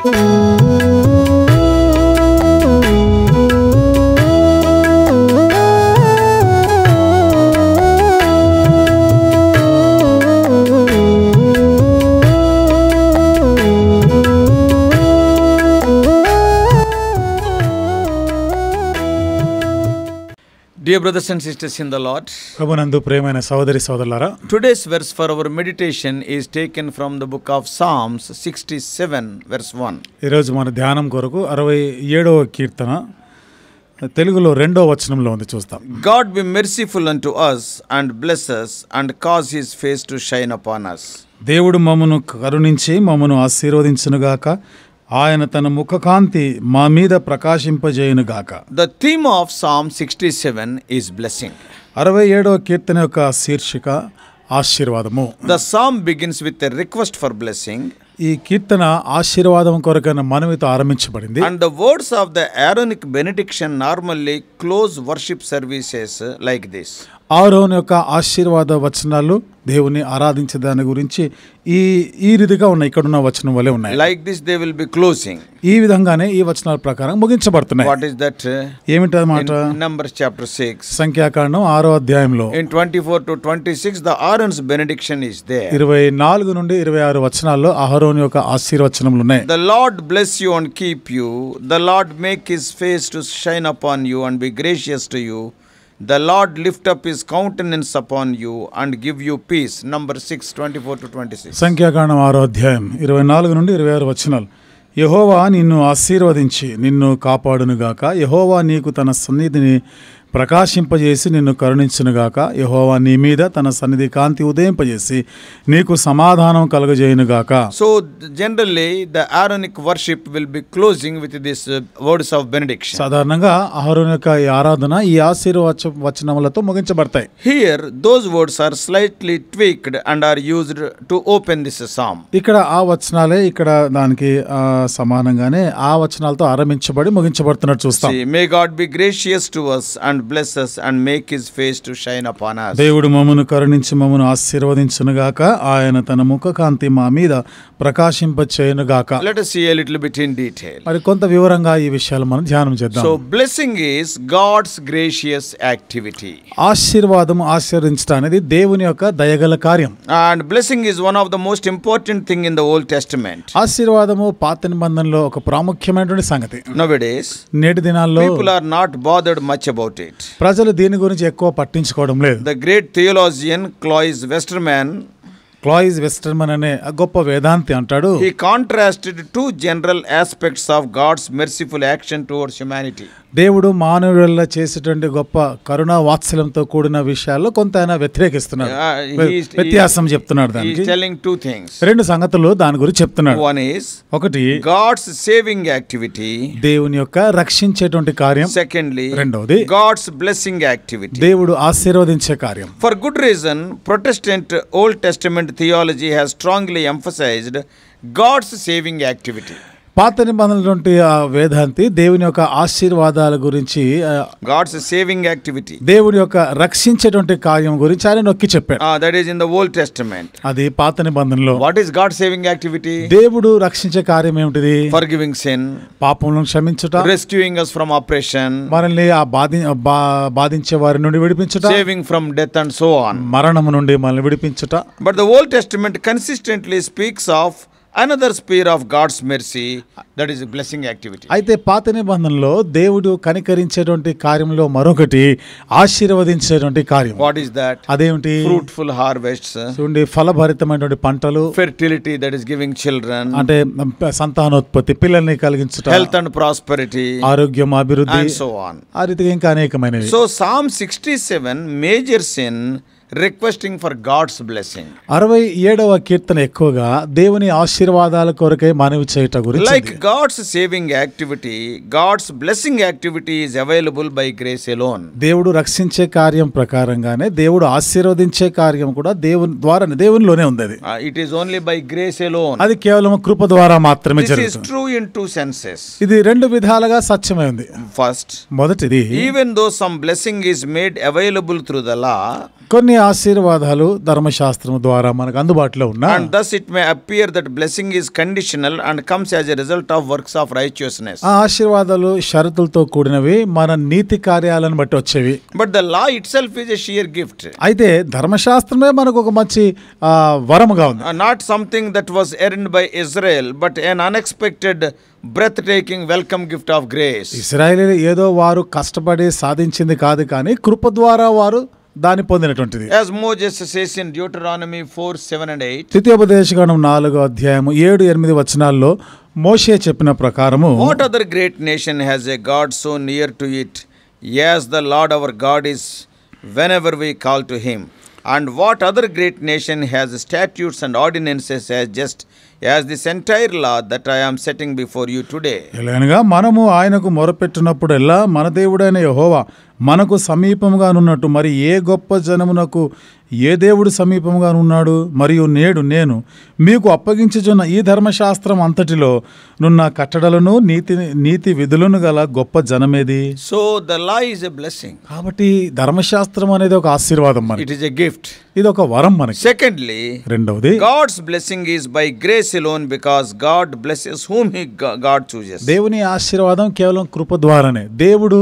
Dear brothers and sisters in the Lord, ప్రభునందు ప్రియమైన సహోదరి సహోదరులారా, today's verse for our meditation is taken from the book of Psalms 67 verse 1. ఈరోజు మన ధ్యానం కొరకు 67వ కీర్తన తెలుగులో 2వ వచనంలో ఉంది, చూస్తాం. God be merciful unto us and bless us and cause his face to shine upon us. దేవుడు మమ్మను కరుణించి మమ్మను ఆశీర్వదించునుగాక, ఆయన తన ముఖకాంతి మా మీద ప్రకాశింపజేయునుగాక. The theme of Psalm 67 is blessing. 67వ కీర్తన యొక్క శీర్షిక ఆశీర్వాదము. The psalm begins with a request for blessing. ఈ కీర్తన ఆశీర్వాదం కొరకైన మనవితో ఆరంభించబడింది. And the words of the Aaronic benediction normally close worship services like this. ఆరోను యొక్క ఆశీర్వాద వచనాలు దేవుని ఆరాధించే దాని గురించి ఈ రీతిగా ఉన్నాయి, ఇక్కడున్న వచనం వలె ఉన్నాయి. Like this they will be closing. ఈ విధంగానే ఈ వచనాల ప్రకారం ముగించబడుతున్నాయి. What is that? ఏమిటన్నమాట? In Numbers chapter 6. సంఖ్యాకాండం 6వ అధ్యాయంలో In 24 to 26 the Aaron's benediction is there. 24 నుండి 26 వచనాల్లో అహరోను యొక్క ఆశీర్వచనములు ఉన్నాయి. The Lord bless you and keep you. The Lord make his face to shine upon you and be gracious to you. The Lord lift up his countenance upon you and give you peace. Number 6, 24 to 26. సంఖ్యాకాండం 6వ అధ్యాయం 24 నుండి 26 వచనాలు. యెహోవా నిన్ను ఆశీర్వదించి నిన్ను కాపాడునుగాక, యెహోవా నీకు తన సన్నిధిని ప్రకాశింపజేసి నిన్ను కరుణించునుగాక, యెహోవా నీ మీద తన సన్నిధి కాంతి ఉదయింపజేసి నీకు సమాధానం కలుగజేయునుగాక. So generally the Aaronic worship will be closing with this words of benediction. సాధారణంగా అహరోను యొక్క ఈ ఆరాధన ఈ ఆశీర్వచనములతో ముగించబడతాయి. Here those words are slightly tweaked and are used to open this psalm. ఇక్కడ ఆ వచనాలే ఇక్కడ దానికి సమానంగానే ఆ వచనాలతో ఆరంభించబడి ముగించబడుతున్నట్టు చూస్తాం. May God be gracious to us and bless us and make his face to shine upon us. దేవుడు మమ్మను కరుణించి మమ్మను ఆశీర్వదించునుగాక, ఆయన తన ముఖకాంతి మా మీద ప్రకాశింపచేయునుగాక. Let us see a little bit in detail. మరి కొంత వివరంగా ఈ విషయాలు మనం ధ్యానం చేద్దాం. So blessing is God's gracious activity. ఆశీర్వాదము ఆశీర్వదించడం అనేది దేవుని యొక్క దయగల కార్యం. And blessing is one of the most important thing in the Old Testament. ఆశీర్వాదము పాత నిబంధనలో ఒక ప్రాముఖ్యమైనటువంటి సంగతి. Nowadays నేటి దినాల్లో people are not bothered much about it. ప్రజలు దీని గురించి ఎక్కువ పట్టించుకోవడం లేదు. The great theologian Clovis Westermann అనే గొప్ప వేదాంతి అంటాడు, he contrasted two general aspects of God's merciful action towards humanity. దేవుడు మానవుల చేసేటువంటి గొప్ప కరుణా వాత్సల్యంతో కూడిన విషయాల్లో కొంత ఆయన వ్యతిరేకిస్తున్నాడు, వ్యత్యాసం చెప్తున్నాడు. దానికి telling two things. రెండు సంగతులు దాని గురించి చెప్తున్నాడు. One is ఒకటి God's saving activity, దేవుని యొక్క రక్షించేటువంటి కార్యం. secondly రెండవది God's blessing activity, దేవుడు ఆశీర్వదించే కార్యం. For good reason Protestant Old Testament theology has strongly emphasized God's saving activity. పాత నిబంధనటువంటి ఆ వేదాంతి దేవుని యొక్క ఆశీర్వాదాల గురించి, God's saving activity, దేవుని యొక్క రక్షించేటువంటి కార్యం గురించి ఆయన నొక్కి చెప్పాడు. that is in the Old Testament. అది పాత నిబంధనలో. What is God's saving activity? దేవుడు రక్షించే కార్యం ఏమిటిది? Forgiving sin, పాపములను క్షమించుట, rescuing us from oppression, మనల్ని ఆ బాధించే వారి నుండి విడిపించుట, saving from death and so on. మరణము నుండి మనల్ని విడిపించుట. But the Old Testament consistently speaks of another sphere of God's mercy, that is a blessing activity. అయితే పాత నిబంధనలో దేవుడు కనికరించేటువంటి కార్యంలో మరొకటి ఆశీర్వదించేటువంటి కార్యం. What is that? అదేమిటి? Fruitful harvests, చూడండి, ఫలభరితమైనటువంటి పంటలు, fertility, that is giving children, అంటే సంతానోత్పత్తి, పిల్లల్ని కలిగించుట, health and prosperity, ఆరోగ్యం, అభివృద్ధి, and so on. ఆ రీతిగా ఇంకా అనేకమైనవి. So Psalm 67 majors in requesting for God's blessing. 67వ కీర్తన ఎక్కువగా దేవుని ఆశీర్వాదాల కొరకై మనవి చేయుట గురించి. Like God's saving activity, God's blessing activity is available by grace alone. దేవుడు రక్షించే కార్యం ప్రకారంగానే దేవుడు ఆశీర్వదించే కార్యం కూడా దేవుని ద్వారానే, దేవునిలోనే ఉంది. అది it is only by grace alone. అది కేవలం కృప ద్వారా మాత్రమే జరుగుతుంది. This is true in two senses. ఇది రెండు విధాలుగా సత్యమై ఉంది. First, మొదటిది, even though some blessing is made available through the law, కొన్ని ఆశీర్వాదాలు ధర్మశాస్త్రం ద్వారా మనకు అందుబాటులో ఉన్నా, and thus it may appear that blessing is conditional and comes as a result of works of righteousness. ఆ ఆశీర్వాదాలు షరతులతో కూడినవి, మన నీతి కార్యాలను బట్టి వచ్చేవి. But the law itself is a sheer gift. అయితే ధర్మశాస్త్రమే మనకు ఒక మంచి వరముగా ఉంది. Not something that was earned by Israel, but an unexpected, breathtaking welcome gift of grace. ఇశ్రాయేలీయులు ఏదో వారు కష్టపడి సాధించింది కాదు, కానీ కృప ద్వారా వారు దాన్ని పొందినటువంటిది. As Moses says in Deuteronomy 4:7-8, ద్వితీయోపదేశకాండం 4వ అధ్యాయము 7-8 వచనాల్లో మోషే చెప్పిన ప్రకారము, what other great nation has a God so near to it as the Lord our God is whenever we call to him? And what other great nation has statutes and ordinances as this entire law that I am setting before you today? ఎలాగనగా మనము ఆయనకు మొరపెట్టినప్పుడెల్లా మన దేవుడైన యెహోవా మనకు సమీపముగానున్నట్టు మరి ఏ గొప్ప జనమునకు ఏ దేవుడు సమీపముగానున్నాడు? మరియు నేడు నేను మీకు అప్పగించుచున్న ఈ ధర్మశాస్త్రం అంతటిలో నున్న కట్టడలను నీతి విధులను గల గొప్ప జనమేది. So the law is a blessing. కాబట్టి ధర్మశాస్త్రం అనేది ఒక ఆశీర్వాదం మనకి. It is a gift. ఇది ఒక వరం మనకి. Secondly, రెండవది, God's blessing is by grace alone, because God blesses whom God chooses. దేవుని ఆశీర్వాదం కేవలం కృప ద్వారానే. దేవుడు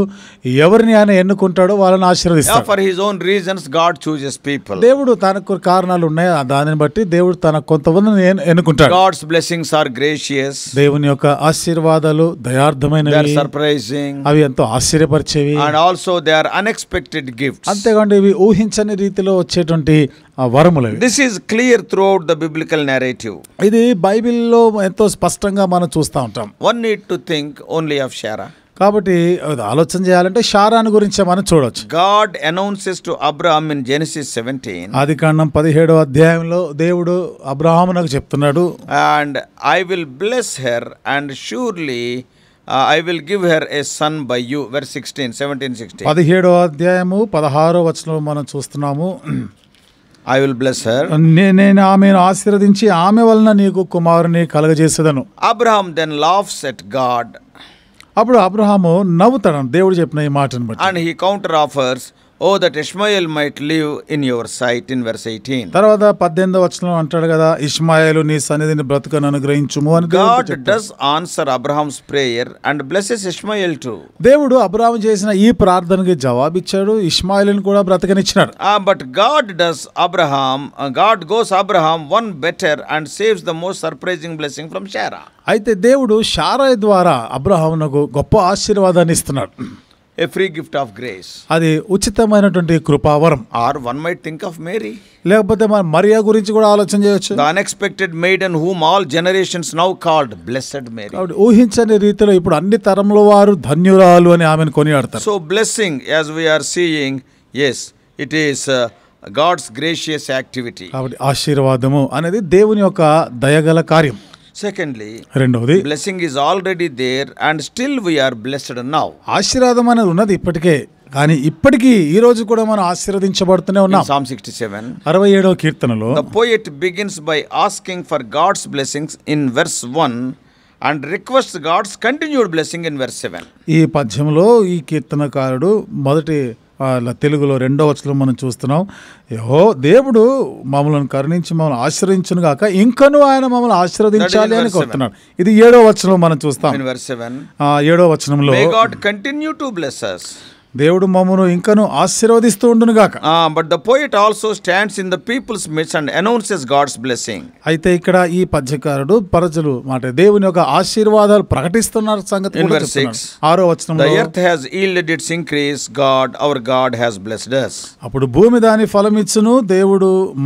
ఎవరిని ఆయన ఎన్నుకుంటాడో వాళ్ళని ఆశీర్వదిస్తాడు. For his own reasons God chooses people. దేవుడు తనకు కారణాలు ఉన్నాయి, దానిని బట్టి దేవుడు తన కొంతమందిని ఎన్నుకుంటాడు. God's blessings are gracious. దేవుని యొక్క ఆశీర్వాదాలు దయార్థమైనవి, they are surprising, అవి ఎంతో ఆశ్చర్యపరిచేవి, and also they are unexpected gifts. అంతేకాకుండా ఇవి ఊహించని రీతిలో వచ్చేటువంటి వరములవి. This is clear throughout the biblical narrative. ఇది బైబిల్లో ఎంతో స్పష్టంగా మనం చూస్తూ ఉంటాం. One need to think only of Sarah. కాబట్టి ఆలోచన చేయాలంటే షారాను గురించే మనం చూడొచ్చు. God announces to Abraham in Genesis 17. ఆదికాండం 17వ అధ్యాయంలో దేవుడు అబ్రహామునకు చెప్తున్నాడు, and I will bless her and surely I will give her a son by you. Verse 17-16. 17వ అధ్యాయము 16వ వచనంలో మనం చూస్తున్నాము, I will bless her. నేను ఆమెను ఆశీర్వదించి ఆమె వలన నీకు కుమారుని కలగజేసేదను. Abraham then laughs at God. అప్పుడు అబ్రహాము నవ్వుతాడు దేవుడు చెప్పిన ఈ మాటను బట్టి. And he counter offers, oh that Ishmael might live in your sight, in verse 18. తర్వాత 18వ వచనం అంటాడు కదా, ఇష్మాయేలు నీ సన్నిధిని బ్రతుకను అనుగ్రహించుము అని. God does answer Abraham's prayer and blesses Ishmael too. దేవుడు అబ్రహాము చేసిన ఈ ప్రార్థనకి జవాబిచ్చాడు, ఇష్మాయేలుని కూడా బ్రతకనిచ్చినాడు. But God goes Abraham one better and saves the most surprising blessing from Sarah. అయితే దేవుడు షారాయ్ ద్వారా అబ్రహామునకు గొప్ప ఆశీర్వాదాన్ని ఇస్తున్నాడు. A free gift of grace. అది ఉచితమైనటువంటి కృపావరం. Or one might think of Mary. లేకపోతే మన మరియా గురించి కూడా ఆలోచన చేయొచ్చు. The unexpected maiden whom all generations now called Blessed Mary. కాబట్టి ఊహించని రీతిలో ఇప్పుడు అన్ని తరముల వారు ధన్యురాలు అని ఆమెను కొనియాడతారు. So blessing, as we are seeing, yes, it is God's gracious activity. కాబట్టి ఆశీర్వాదము అనేది దేవుని యొక్క దయగల కార్యం. Secondly, రెండవది, blessing is already there and still we are blessed now. ఆశీర్వాదం అనేది ఉన్నది ఇప్పటికే, కానీ ఇప్పటికీ ఈ రోజు కూడా మనం ఆశీర్వదించబడుతూనే ఉన్నాం. Psalm 67. 67వ కీర్తనలో The poet begins by asking for God's blessings in verse 1 and requests God's continued blessing in verse 7. ఈ పద్యంలో ఈ కీర్తనకారుడు మొదటి తెలుగులో 2వ వచనం మనం చూస్తున్నాం, దేవుడు మమ్మల్ని కరుణించి మమ్మల్ని ఆశీర్వదించును గాక, ఇంకను ఆయన మమ్మల్ని ఆశీర్వదించాలి అని కోరుతున్నాడు. ఇది 7వ వచనం మనం చూస్తాం. In verse 7, 7వ వచనంలో, may God continue to bless us. దేవుడు మమ్మను ఇంకను ఆశీర్వదిస్తూ ఉండును గాక. But the poet also stands in the people's midst and announces God's blessing. అయితే ఇక్కడ ఈ పద్యకారుడు ప్రజలు మాట దేవుని యొక్క ఆశీర్వాదాలు ప్రకటిస్తున్న సంగతి కూడా చెప్తున్నాడు. 6వ వచనంలో, the earth has yielded its increase, our God has blessed us. అప్పుడు భూమి దాని ఫలమిచ్చును,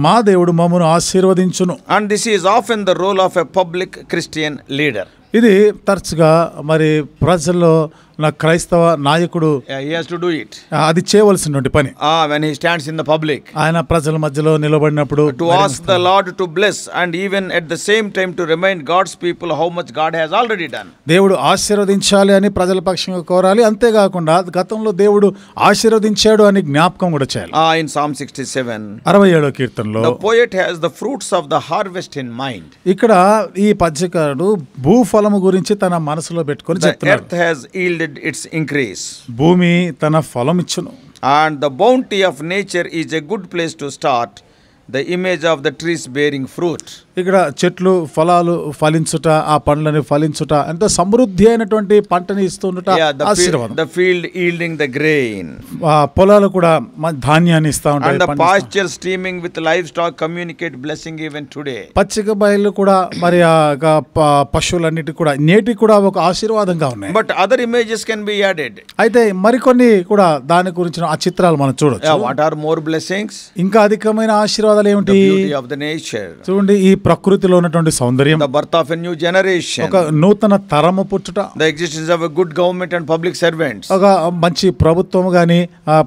మా దేవుడు మమ్మను ఆశీర్వదించును. And this is often the role of a public Christian leader. ఇది తరచుగా మరి ప్రజల్లో నా క్రైస్తవ నాయకుడు he has to do it. అది చేయవలసినటువంటి పని. When he stands in the public, ఆయన ప్రజల మధ్యలో నిలబడినప్పుడు to ask the Lord to bless and even at the same time to remind God's people how much God has already done. దేవుడు ఆశీర్వదించాలి అని ప్రజల పక్షంగా కోరాలి, అంతేకాకుండా గతంలో దేవుడు ఆశీర్వదించాడు అని జ్ఞాపకం కూడా చేయాలి. In Psalm 67, 67వ కీర్తనలో, the poet has the fruits of the harvest in mind. ఇక్కడ ఈ పద్యకారుడు భూఫలము గురించి తన మనసులో పెట్టుకొని చెప్తున్నాడు. The earth has yielded its increase. భూమి తన ఫలం ఇచ్చును. And the bounty of nature is a good place to start. The image of the trees bearing fruit. ఇక్కడ చెట్లు ఫలాలు ఫలించుట, ఆ పండ్లని ఫలించుట, ఎంతో సమృద్ధి అయినటువంటి పంటని ఇస్తుండట ఆశీర్వాదం. The field yielding the grain. పొలాలు కూడా ధాన్యాన్ని ఇస్తా ఉంటాయి. And the pasture steaming with livestock communicate blessing even today. పచ్చిక బయలు కూడా మరి పశువులన్నిటి కూడా నేటికి కూడా ఒక ఆశీర్వాదంగా ఉన్నాయి. But other images can be added. అయితే మరికొన్ని కూడా దాని గురించిన ఆ చిత్రాలు మనం చూడొచ్చు. What are more blessings? ఇంకా అధికమైన ఆశీర్వాదాలు ఏమిటి? The beauty of the nature. చూడండి, ఈ ప్రకృతిలో ఉన్నటువంటి సౌందర్యం, the birth of a new generation, ఒక నూతన తరము పుట్టుట, the existence of a good government and public servants, ఒక మంచి ప్రభుత్వం గాని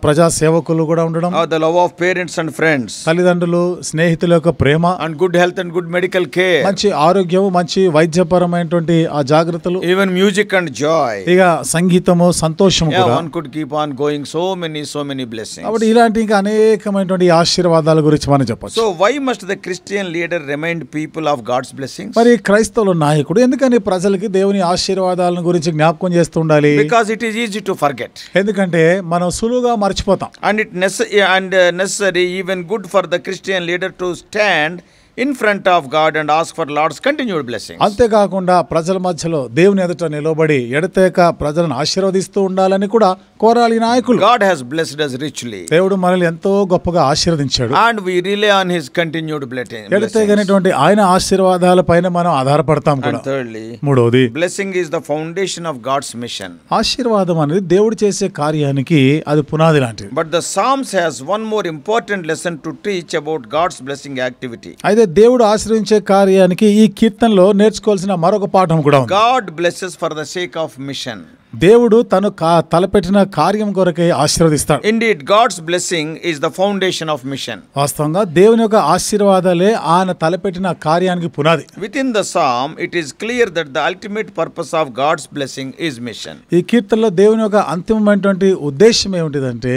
ప్రజా సేవకులు కూడా ఉండడం, the love of parents and friends, తల్లిదండ్రులు స్నేహితుల యొక్క ప్రేమ, and good health and good medical care, మంచి ఆరోగ్యం, మంచి వైద్యపరమైనటువంటి ఆ జాగ్రత్తలు, even music and joy, ఇక సంగీతము, సంతోషము కూడా. one could keep on going, so many blessings. కాబట్టి ఇలాంటి ఇంకా అనేకమైనటువంటి ఆశీర్వాదాల గురించి మనం చెప్పొచ్చు. So why must the Christian leader remind people of God's blessings? మరి క్రైస్తవుల నాయకుడు ఎందుకని ప్రజలకి దేవుని ఆశీర్వాదాల గురించి జ్ఞాపకం చేస్తూ ఉండాలి? Because it is easy to forget. ఎందుకంటే మనం సులువుగా మర్చిపోతాం. And necessary, even good for the Christian leader to stand in front of God and ask for Lord's continued blessings. అంతేకాకుండా ప్రజల మధ్యలో దేవుని ఎదుట నిలబడి ఎడతెగక ప్రజలను ఆశీర్వదిస్తూ ఉండాలని కూడా కోరాలి నాయకులు. God has blessed us richly. దేవుడు మనల్ని ఎంతో గొప్పగా ఆశీర్వదించాడు. And we rely on his continued blessings. ఎడతెగనటువంటి ఆయన ఆశీర్వాదాల పైన మనం ఆధారపడతాం కూడా. And thirdly, మూడోది, blessing is the foundation of God's mission. ఆశీర్వాదం అనేది దేవుడు చేసే కార్యానికి అది పునాది లాంటిది. But the Psalms has one more important lesson to teach about God's blessing activity. అయితే దేవుడు ఆశ్రయించే కార్యానికి ఈ కీర్తనలో నేర్చుకోవాల్సిన మరొక పాఠం కూడా ఉంది. God blesses for the sake of mission. దేవుడు తను తలపెట్టిన కార్యం కొరకే ఆశీర్వదిస్తాడు. Indeed, God's blessing is the foundation of mission. వాస్తవంగా దేవుని యొక్క ఆశీర్వాదాలే ఆయన తలపెట్టిన కార్యానికి పునాది. Within the psalm, it is clear that the ultimate purpose of God's blessing is mission. ఈ కీర్తనలో దేవుని యొక్క అంతిమమైనటువంటి ఉద్దేశం ఏమిటిదంటే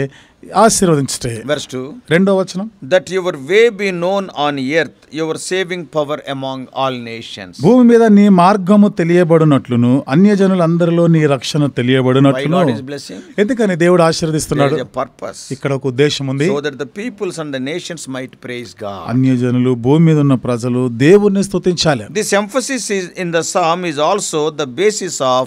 ఆశీర్వదించుటే. Verse 2. రెండో వచనం, that your way be known on earth, your saving power among all nations. భూమి మీద నీ మార్గము తెలియబడునట్లును అన్యజనులందరిలో నీ రక్షణ తెలియబడునట్లును. Why God is blessing? ఎందుకని దేవుడు ఆశీర్వదిస్తున్నాడు? There is a purpose. ఇక్కడ ఒక ఉద్దేశం ఉంది. So that the peoples and the nations might praise God. అన్యజనులు, భూమి మీద ఉన్న ప్రజలు దేవుణ్ణి స్తుతించాలి. This emphasis is in the psalm is also the basis of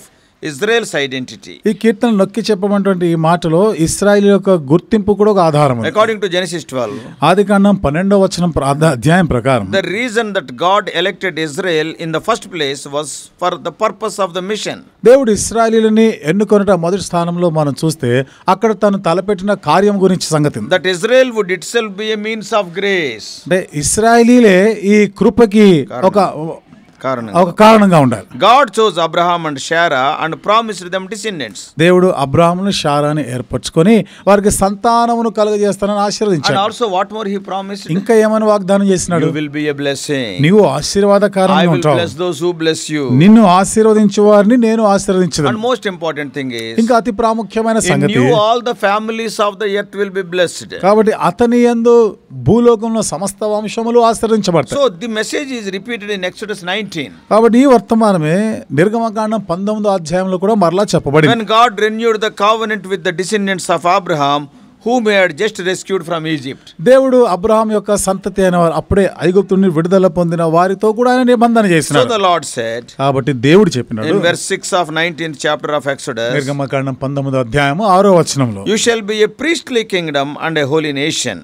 Israel's identity. ఈ కీర్తన నొక్కి చెప్పబడినటువంటి ఈ మాటలో ఇశ్రాయేలు యొక్క గుర్తింపు కూడా ఒక ఆధారం. According to Genesis 12, ఆదికాండం 12వ వచనం అధ్యాయం ప్రకారం, the reason that God elected Israel in the first place was for the purpose of the mission. దేవుడు ఇశ్రాయేలుని ఎన్నుకొనుట మొదటి స్థానంలో మనం చూస్తే అక్కడ తను తలపెట్టిన కార్యం గురించి సంగతి. That Israel would itself be a means of grace. అంటే ఇశ్రాయేలీలే ఈ కృపకి ఒక కారణంగా ఉండాలి. God chose Abraham and Sarah and promised them descendants. దేవుడు అబ్రాహామును షారాను ఏర్పరచుకొని వారికి సంతానమును కలుగజేస్తానని ఆశీర్వదించాడు. And also what more he promised? ఇంకా ఏమని వాగ్దానం చేసినాడు? You will be a blessing. నీవు ఆశీర్వాదకరంగా ఉంటావు. I will bless those who bless you. నిన్ను ఆశీర్వదించు వారిని నేను ఆశీర్వదించుదును. And most important thing is, ఇంకా అతి ప్రాముఖ్యమైన సంగతి, in you all the families of the earth will be blessed. కాబట్టి అతని యందు భూలోకంలో సమస్త వంశములు ఆశీర్వదించబడతాయి. So the message is repeated in Exodus 19. కాబట్టి ఈ వర్తమానమే నిర్గమకాండం 19వ అధ్యాయంలో కూడా మరలా చెప్పబడింది. When God renewed the covenant with the descendants of Abraham, whom he had just rescued from Egypt. దేవుడు అబ్రహాం యొక్క సంతతి అయిన వారు అప్పుడే ఐగుప్తు నుండి విడుదల పొందిన వారితో కూడా ఆయన నిబంధన చేసినాడు. So the Lord said, కాబట్టి దేవుడు చెప్పినాడు in verse 6 of 19th chapter of Exodus, నిర్గమకాండం 19వ అధ్యాయము 6వ వచనంలో, you shall be a priestly kingdom and a holy nation.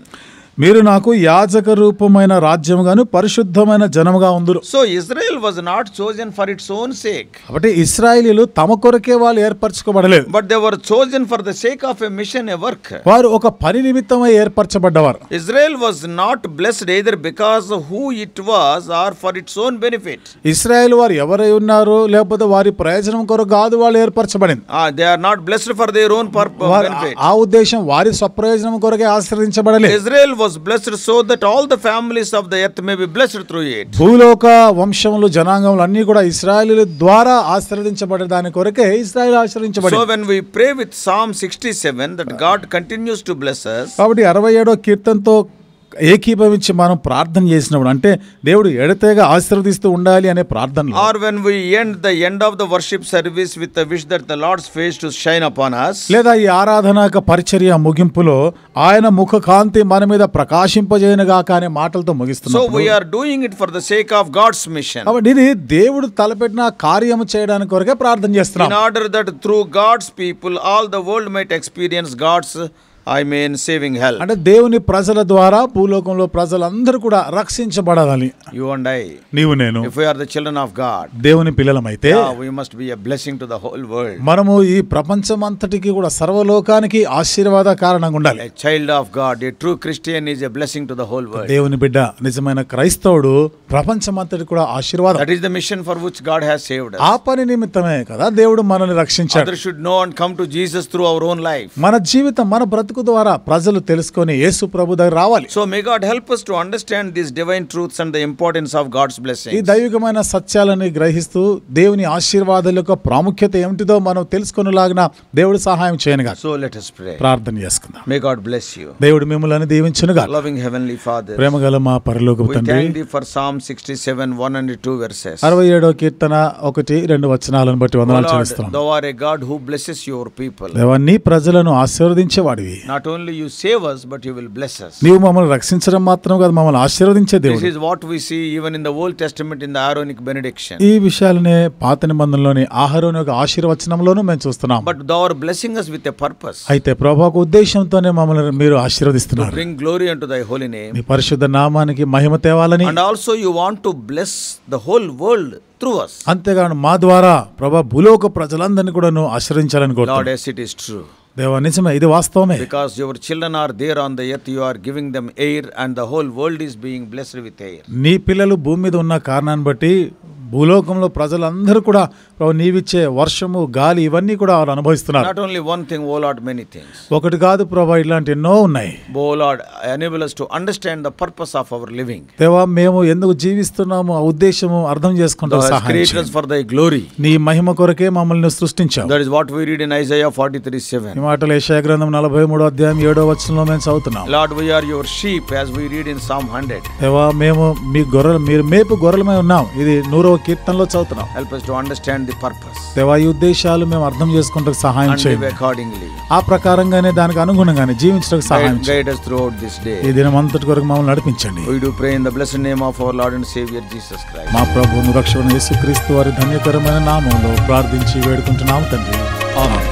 మీరు నాకు యాజక రూపమైన రాజ్యముగాను పరిశుద్ధమైన జనముగా ఉందురు. So Israel was not chosen for its own sake. కాబట్టి ఇశ్రాయేలీయులు తమ కొరకే వాళ్ళు ఏర్పరచుకోబడలేదు. But they were chosen for the sake of a mission, a work. వారు ఒక పని నిమిత్తమై ఏర్పరచబడ్డవారు. Israel was not blessed either because who it was or for its own benefit. ఇశ్రాయేలు వారు ఎవరై ఉన్నారు లేకపోతే వారి ప్రయోజనం కొరకు కాదు వాళ్ళు ఏర్పరచబడింది. They are not blessed for their own benefit. ఆ ఉద్దేశం వారి స్వప్రయోజనం కొరకే ఆశీర్వదించబడలేదు. Israel was blessed so that all the families of the earth may be blessed through it. భూలోక వంశములు జనాంగములు అన్ని కూడా ఇశ్రాయేలీయుల ద్వారా ఆశీర్వదించబడే దాని కొరకే ఇశ్రాయేలు ఆశీర్వదించబడింది. So when we pray with Psalm 67 that God continues to bless us, కాబట్టి 67వ కీర్తనతో ఏకీభవించి మనం ప్రార్థన చేసినప్పుడు, అంటే దేవుడు ఎడతేగా ఆశీర్వదిస్తూ ఉండాలి అనే ప్రార్థనలో, or when we end the end of the worship service with the wish that the Lord's face to shine upon us, లేదా ఈ ఆరాధనాక పరిచర్య ముగింపులో ఆయన ముఖ కాంతి మన మీద ప్రకాశింపజేయనుగాక అనే మాటలతో so ముగిస్తున్నాం. we are doing it for the sake of God's mission, కాబట్టి ఇది దేవుడు తలపెట్టిన కార్యము చేయడానికి కొరకే ప్రార్థన in చేస్తున్నాం. order that through God's people all the world might experience God's saving help. అంటే దేవుని ప్రజల ద్వారా భూలోకంలో ప్రజలందరూ కూడా రక్షించబడాలి. You and I, నీవు నేను if we are the children of God, దేవుని పిల్లలమైతే we must be a blessing to the whole world. మనము ఈ ప్రపంచం అంతటికి కూడా సర్వలోకానికి ఆశీర్వాద కారణంగా ఉండాలి. A child of God, a true Christian is a blessing to the whole world. దేవుని బిడ్డ, నిజమైన క్రైస్తవుడు ప్రపంచం అంతటికి కూడా ఆశీర్వాదం. That is the mission for which God has saved us. ఆ పని నిమిత్తమే కదా దేవుడు మనల్ని రక్షించాడు. Others should know and come to Jesus through our own life. మన జీవితం, మన బ్రతుకు ద్వారా ప్రజలు తెలుసుకొని యేసు ప్రభు దగ్గర రావాలి. So may God help us to understand these divine truths and the importance of God's ఈ blessings. దైవికమైన సత్యాలని గ్రహిస్తూ దేవుని ఆశీర్వాదాల యొక్క ప్రాముఖ్యత ఏమిటిదో మనం తెలుసుకొనేలాగిన దేవుడు సహాయం చేయనుగా. So let us pray. ప్రార్థన చేసుకుందాం. May God bless you. దేవుడు మిమ్మల్ని దీవించునుగా. Loving Heavenly Father, ప్రేమగల మా పరలోకపు we తండ్రి, thank thee for Psalm 67, 1 and 2 verses. 67వ కీర్తన 1-2 వచనాలను బట్టి O వందనాలు Lord, చెల్లిస్తున్నాం. thou art a God who blesses your people. దేవా, నీ ప్రజలను ఆశీర్వదించేవాడివి. Not only you save us, but you will bless us. నీవు మమ్మల్ని రక్షించడం మాత్రం కాదు, మమ్మల్ని ఆశీర్వదించే This దేవుడు. is what we see even in the Old Testament in the Aaronic benediction. ఈ విషయాలనే పాత నిబంధనలోని ఆహారోని యొక్క ఆశీర్వచనంలోనూ మేము చూస్తున్నాం. But thou art blessing us with a purpose, అయితే ప్రభు ఒక ఉద్దేశంతోనే మమ్మల్ని మీరు to ఆశీర్వదిస్తున్నారు. bring glory unto thy holy name. నీ పరిశుద్ధ నామానికి మహిమ తేవాలని, And also you want to bless the whole world through us. అంతేగాని మా ద్వారా ప్రభు భూలోక ప్రజలందరినీ కూడా నువ్వు ఆశీర్వదించాలని Lord, కోరుతున్నాను. yes, it is true. దేవా, నిజమే, ఇది వాస్తవమే. Because your children are there on the earth, you are giving them air, and the whole world is being blessed with air. నీ పిల్లలు భూమి మీద ఉన్న కారణాన్ని బట్టి భూలోకంలో ప్రజలందరూ కూడా ప్రభు నీవిచ్చే వర్షము, గాలి ఇవన్నీ కూడా వాళ్ళు అనుభవిస్తున్నారు. Not only one thing, O Lord, many things. ఒకటి కాదు ప్రభు, ఇలాంటి ఎన్నో ఉన్నాయి. O Lord, enable us to understand the purpose of our living. దేవా, మేము ఎందుకు జీవిస్తున్నాము, ఆ ఉద్దేశము అర్థం చేసుకుంటూ Thou hast సహాయం created us చేయండి. for thy glory. నీ మహిమ కొరకే మమ్మల్ని సృష్టించావు. That is what we read in Isaiah 43:7. ఈ మాటలు యెషయా గ్రంథం 43వ అధ్యాయం 7వ వచనంలో మేము చదువుతున్నాం. Lord, we are your sheep, as we read in Psalm 100. దేవా, మేము మీ గొర్రెలు, మీరు మేపు గొర్రెలమై ఉన్నాం, ఇది 100వ కీర్తనలో చదువుతున్నాం. Help us to understand the purpose దేవా, ఈ ఉద్దేశాలు మేము అర్థం చేసుకుంటూ సహాయం and live చేయండి. accordingly. ఆ ప్రకారంగానే దానికి అనుగుణంగానే జీవించడానికి సహాయం చేయండి. Guide us throughout this day. ఈ దినం అంతటి కొరకు మమ్మల్ని నడిపించండి. We do pray in the blessed name of our Lord and Savior Jesus Christ. మా ప్రభువును రక్షకుడైన యేసుక్రీస్తు వారి ధన్యకరమైన నామంలో ప్రార్థించి వేడుకుంటున్నాము తండ్రి. ఆమేన్.